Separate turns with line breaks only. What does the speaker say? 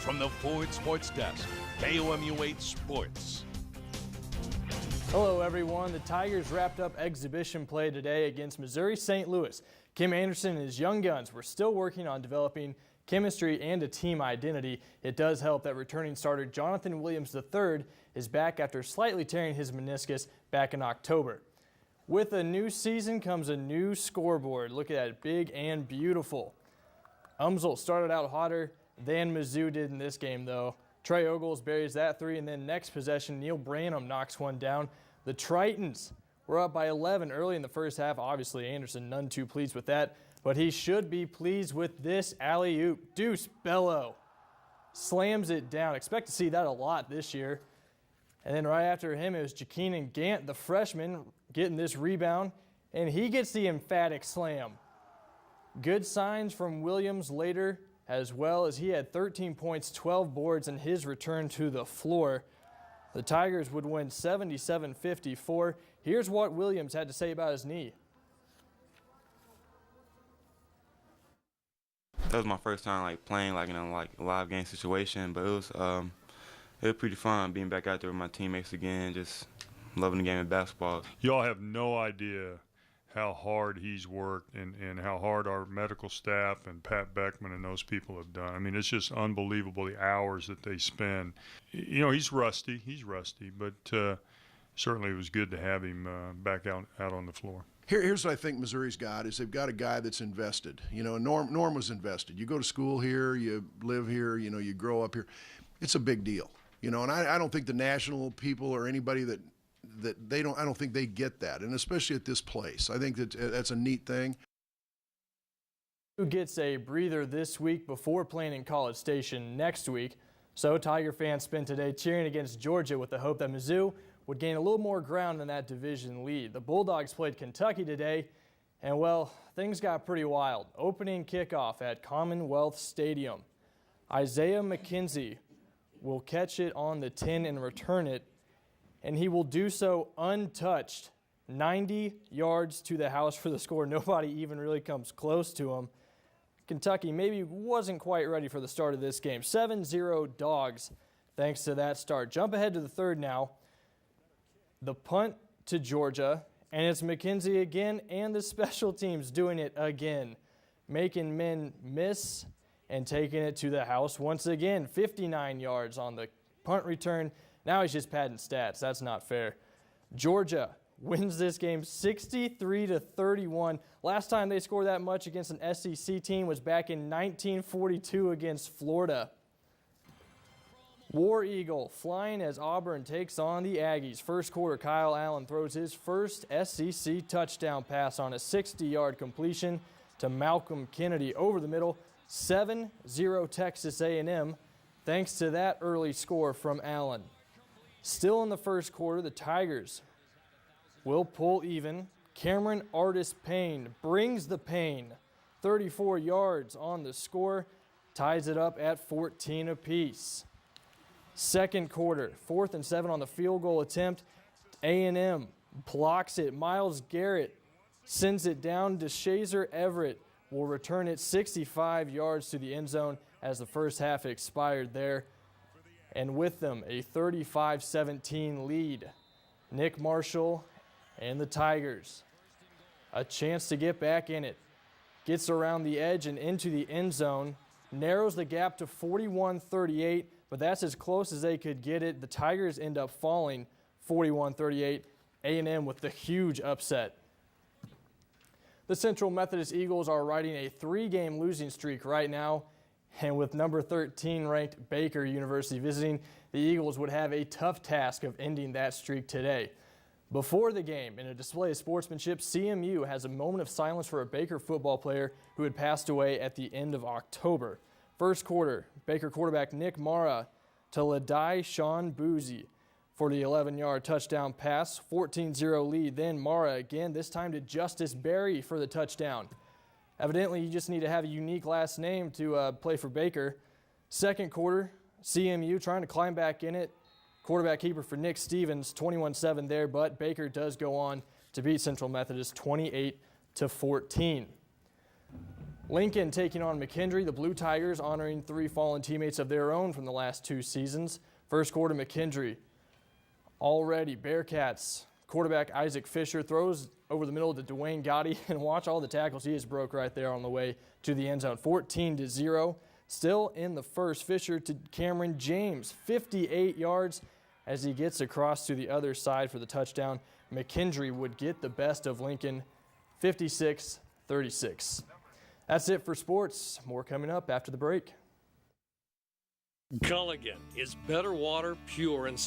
from the Ford Sports Desk, KOMU 8 Sports.
Hello everyone. The Tigers wrapped up exhibition play today against Missouri St. Louis. Kim Anderson and his young guns were still working on developing chemistry and a team identity. It does help that returning starter Jonathan Williams III is back after slightly tearing his meniscus back in October. With a new season comes a new scoreboard. Look at that, big and beautiful. Umsel started out hotter than Mizzou did in this game though. Trey Ogles buries that three, and then next possession, Neil Branham knocks one down. The Tritons were up by 11 early in the first half. Obviously, Anderson none too pleased with that, but he should be pleased with this alley-oop. Deuce Bello slams it down. Expect to see that a lot this year. And then right after him, it was Jakeenan Gant, the freshman, getting this rebound, and he gets the emphatic slam. Good signs from Williams later, as well as he had 13 points, 12 boards in his return to the floor. The Tigers would win 77-54. Here's what Williams had to say about his knee.
That was my first time playing in a live game situation, but it was pretty fun being back out there with my teammates again, just loving the game of basketball.
Y'all have no idea how hard he's worked and how hard our medical staff and Pat Beckman and those people have done. I mean, it's just unbelievable the hours that they spend. You know, he's rusty, but certainly it was good to have him back out on the floor.
Here's what I think Missouri's got is they've got a guy that's invested. You know, Norm was invested. You go to school here, you live here, you know, you grow up here. It's a big deal. You know, and I don't think the national people or anybody that I don't think they get that, and especially at this place. I think that's a neat thing.
Who gets a breather this week before playing in College Station next week. So Tiger fans spent today cheering against Georgia with the hope that Mizzou would gain a little more ground in that division lead. The Bulldogs played Kentucky today, and well, things got pretty wild. Opening kickoff at Commonwealth Stadium. Isaiah McKenzie will catch it on the 10 and return it, and he will do so untouched. 90 yards to the house for the score. Nobody even really comes close to him. Kentucky maybe wasn't quite ready for the start of this game. 7-0 Dogs thanks to that start. Jump ahead to the third now. The punt to Georgia, and it's McKenzie again, and the special teams doing it again, making men miss and taking it to the house once again. 59 yards on the punt return. Now he's just padding stats. That's not fair. Georgia wins this game 63-31. Last time they scored that much against an SEC team was back in 1942 against Florida. War Eagle flying as Auburn takes on the Aggies. First quarter, Kyle Allen throws his first SEC touchdown pass on a 60-yard completion to Malcolm Kennedy over the middle. 7-0 Texas A&M thanks to that early score from Allen. Still in the first quarter, the Tigers will pull even. Cameron Artis-Payne brings the pain. 34 yards on the score, ties it up at 14 apiece. Second quarter, 4th and 7 on the field goal attempt. A&M blocks it. Myles Garrett sends it down to Shazer Everett. Will return it 65 yards to the end zone as the first half expired there. And with them, a 35-17 lead. Nick Marshall and the Tigers. A chance to get back in it. Gets around the edge and into the end zone. Narrows the gap to 41-38, but that's as close as they could get it. The Tigers end up falling 41-38. A&M with the huge upset. The Central Methodist Eagles are riding a 3-game losing streak right now. And with number 13 ranked Baker University visiting, the Eagles would have a tough task of ending that streak today. Before the game, in a display of sportsmanship, CMU has a moment of silence for a Baker football player who had passed away at the end of October. First quarter, Baker quarterback Nick Mara to Ladai Sean Boozy for the 11-yard touchdown pass, 14-0 lead. Then Mara again, this time to Justice Berry for the touchdown. Evidently, you just need to have a unique last name to play for Baker. Second quarter, CMU trying to climb back in it. Quarterback keeper for Nick Stevens, 21-7 there, but Baker does go on to beat Central Methodist 28-14. Lincoln taking on McKendree. The Blue Tigers honoring 3 fallen teammates of their own from the last 2 seasons. First quarter, McKendree. Already, Bearcats quarterback Isaac Fisher throws over the middle to Dwayne Gotti, and watch all the tackles he has broke right there on the way to the end zone. 14-0. Still in the first, Fisher to Cameron James, 58 yards as he gets across to the other side for the touchdown. McKendree would get the best of Lincoln, 56-36. That's it for sports. More coming up after the break.
Culligan is better water, pure and